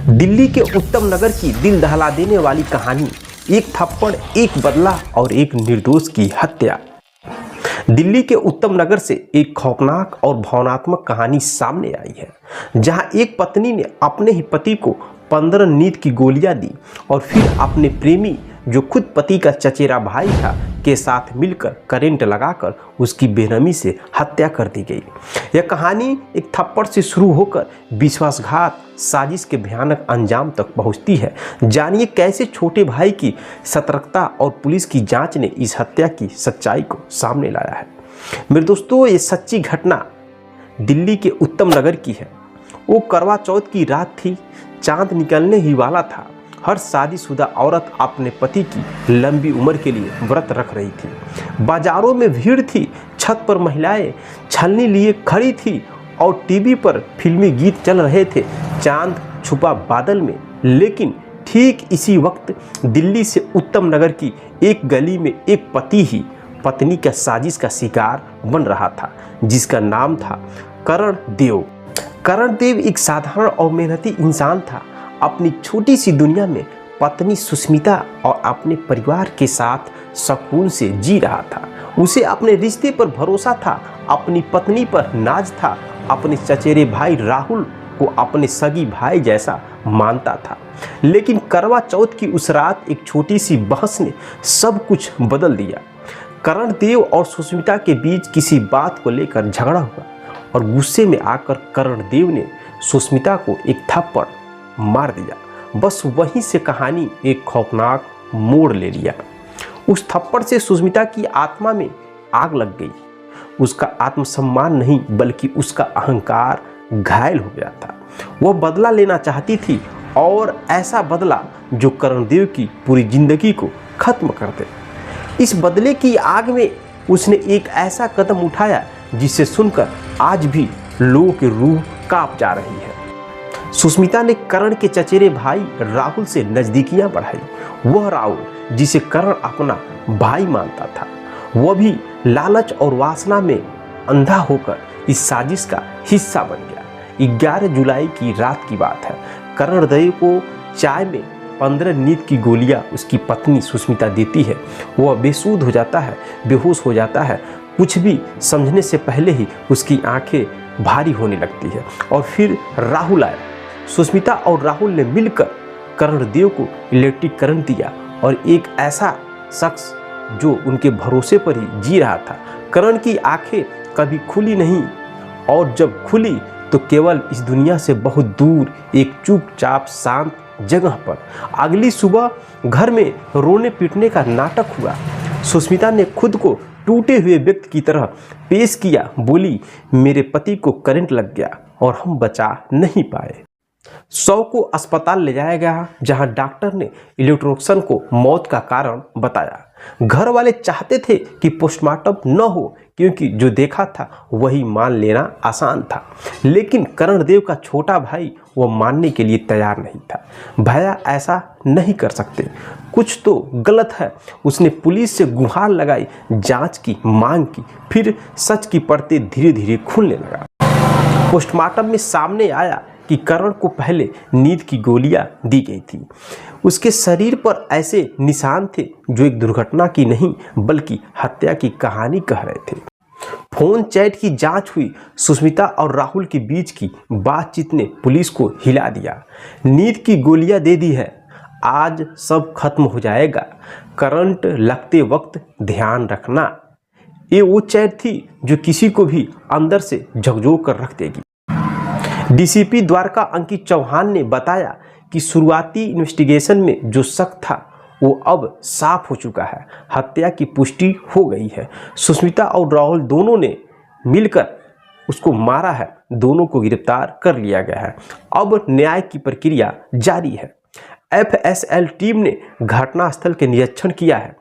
दिल्ली के उत्तम नगर की दिल दहला देने वाली कहानी, एक थप्पड़, एक बदला और एक निर्दोष की हत्या। दिल्ली के उत्तम नगर से एक खौफनाक और भावनात्मक कहानी सामने आई है, जहां एक पत्नी ने अपने ही पति को 15 नींद की गोलियां दी और फिर अपने प्रेमी, जो खुद पति का चचेरा भाई था, के साथ मिलकर करंट लगाकर उसकी बेरहमी से हत्या कर दी गई। यह कहानी एक थप्पड़ से शुरू होकर विश्वासघात, साजिश के भयानक अंजाम तक पहुंचती है। जानिए कैसे छोटे भाई की सतर्कता और पुलिस की जांच ने इस हत्या की सच्चाई को सामने लाया है। मेरे दोस्तों, ये सच्ची घटना दिल्ली के उत्तम नगर की है। वो करवा चौथ की रात थी, चांद निकलने ही वाला था। हर शादीशुदा औरत अपने पति की लंबी उम्र के लिए व्रत रख रही थी। बाजारों में भीड़ थी, छत पर महिलाएं छलनी लिए खड़ी थी और टीवी पर फिल्मी गीत चल रहे थे, चांद छुपा बादल में। लेकिन ठीक इसी वक्त दिल्ली से उत्तम नगर की एक गली में एक पति ही पत्नी का साजिश का शिकार बन रहा था, जिसका नाम था करण देव। करण देव एक साधारण और मेहनती इंसान था। अपनी छोटी सी दुनिया में पत्नी सुष्मिता और अपने परिवार के साथ सुकून से जी रहा था। उसे अपने रिश्ते पर भरोसा था, अपनी पत्नी पर नाज था, अपने चचेरे भाई राहुल को अपने सगी भाई जैसा मानता था। लेकिन करवा चौथ की उस रात एक छोटी सी बहस ने सब कुछ बदल दिया। करण देव और सुष्मिता के बीच किसी बात को लेकर झगड़ा हुआ और गुस्से में आकर करण देव ने सुष्मिता को एक थप्पड़ मार दिया। बस वहीं से कहानी एक खौफनाक मोड़ ले लिया। उस थप्पड़ से सुष्मिता की आत्मा में आग लग गई। उसका आत्मसम्मान नहीं, बल्कि उसका अहंकार घायल हो गया था। वह बदला लेना चाहती थी, और ऐसा बदला जो करणदेव की पूरी जिंदगी को खत्म कर दे। इस बदले की आग में उसने एक ऐसा कदम उठाया जिसे सुनकर आज भी लोगों की रूह कांप जा रही है। सुष्मिता ने करण के चचेरे भाई राहुल से नजदीकियां बढ़ाई। वह राहुल जिसे करण अपना भाई मानता था, वह भी लालच और वासना में अंधा होकर इस साजिश का हिस्सा बन गया। 11 जुलाई की रात की बात है। करण देव को चाय में 15 नींद की गोलियां उसकी पत्नी सुष्मिता देती है। वह बेसुध हो जाता है, बेहोश हो जाता है। कुछ भी समझने से पहले ही उसकी आंखें भारी होने लगती है। और फिर राहुल आया। सुष्मिता और राहुल ने मिलकर करण देव को इलेक्ट्रिक करंट दिया, और एक ऐसा शख्स जो उनके भरोसे पर ही जी रहा था। करण की आंखें कभी खुली नहीं, और जब खुली तो केवल इस दुनिया से बहुत दूर एक चुपचाप शांत जगह पर। अगली सुबह घर में रोने पीटने का नाटक हुआ। सुष्मिता ने खुद को टूटे हुए व्यक्ति की तरह पेश किया। बोली, मेरे पति को करंट लग गया और हम बचा नहीं पाए। 100 को अस्पताल ले जाया गया, जहां डॉक्टर ने इलेक्ट्रोक्शन को मौत का कारण बताया। घर वाले चाहते थे कि पोस्टमार्टम न हो, क्योंकि जो देखा था वही मान लेना आसान था। लेकिन करण देव का छोटा भाई वह मानने के लिए तैयार नहीं था। भैया ऐसा नहीं कर सकते, कुछ तो गलत है। उसने पुलिस से गुहार लगाई, जांच की मांग की। फिर सच की परतें धीरे धीरे खुलने लगा। पोस्टमार्टम में सामने आया कि करण को पहले नींद की गोलियां दी गई थी। उसके शरीर पर ऐसे निशान थे जो एक दुर्घटना की नहीं, बल्कि हत्या की कहानी कह रहे थे। फोन चैट की जांच हुई। सुष्मिता और राहुल के बीच की बातचीत ने पुलिस को हिला दिया। नींद की गोलियां दे दी है, आज सब खत्म हो जाएगा, करंट लगते वक्त ध्यान रखना। ये वो चैट थी जो किसी को भी अंदर से झकझोर कर रख देगी। डीसीपी द्वारका अंकित चौहान ने बताया कि शुरुआती इन्वेस्टिगेशन में जो शक था वो अब साफ हो चुका है। हत्या की पुष्टि हो गई है। सुष्मिता और राहुल दोनों ने मिलकर उसको मारा है। दोनों को गिरफ्तार कर लिया गया है। अब न्याय की प्रक्रिया जारी है। एफएसएल टीम ने घटनास्थल के निरीक्षण किया है।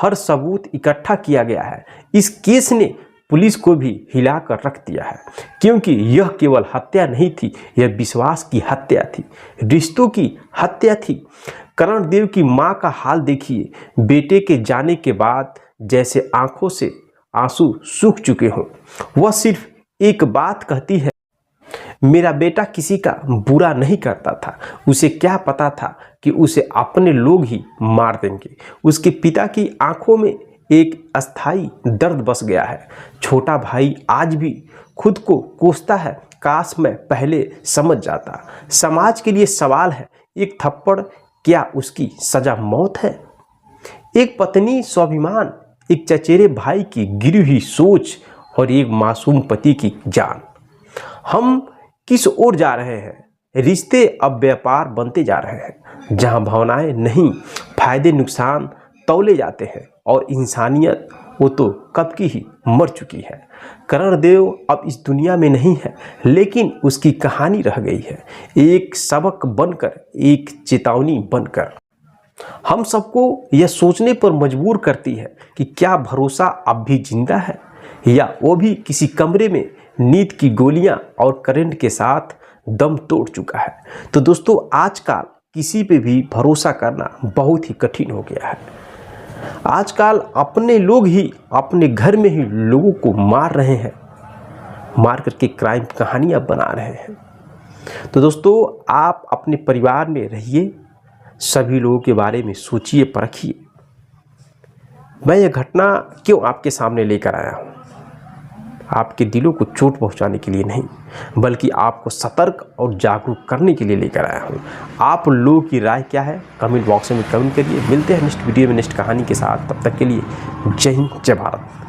हर सबूत इकट्ठा किया गया है। इस केस ने पुलिस को भी हिलाकर रख दिया है, क्योंकि यह केवल हत्या नहीं थी, यह विश्वास की हत्या थी, रिश्तों की हत्या थी। करण देव की मां का हाल देखिए। बेटे के जाने के बाद जैसे आंखों से आंसू सूख चुके हों। वह सिर्फ एक बात कहती है, मेरा बेटा किसी का बुरा नहीं करता था, उसे क्या पता था कि उसे अपने लोग ही मार देंगे। उसके पिता की आंखों में एक अस्थाई दर्द बस गया है। छोटा भाई आज भी खुद को कोसता है, काश मैं पहले समझ जाता। समाज के लिए सवाल है, एक थप्पड़ क्या उसकी सजा मौत है? एक पत्नी स्वाभिमान, एक चचेरे भाई की गिरी हुई सोच और एक मासूम पति की जान। हम किस ओर जा रहे हैं? रिश्ते अब व्यापार बनते जा रहे हैं, जहां भावनाएं नहीं फायदे नुकसान तौले जाते हैं और इंसानियत वो तो कब की ही मर चुकी है। करण देव अब इस दुनिया में नहीं है, लेकिन उसकी कहानी रह गई है, एक सबक बनकर, एक चेतावनी बनकर। हम सबको यह सोचने पर मजबूर करती है कि क्या भरोसा अब भी जिंदा है, या वो भी किसी कमरे में नींद की गोलियां और करंट के साथ दम तोड़ चुका है। तो दोस्तों, आजकल किसी पे भी भरोसा करना बहुत ही कठिन हो गया है। आजकल अपने लोग ही अपने घर में ही लोगों को मार रहे हैं, मार करके क्राइम कहानियां बना रहे हैं। तो दोस्तों, आप अपने परिवार में रहिए, सभी लोगों के बारे में सोचिए, परखिए। मैं यह घटना क्यों आपके सामने लेकर आया हूँ? आपके दिलों को चोट पहुंचाने के लिए नहीं, बल्कि आपको सतर्क और जागरूक करने के लिए लेकर आया हूँ। आप लोगों की राय क्या है? कमेंट बॉक्स में कमेंट करिए। मिलते हैं नेक्स्ट वीडियो में नेक्स्ट कहानी के साथ। तब तक के लिए जय हिंद, जय भारत।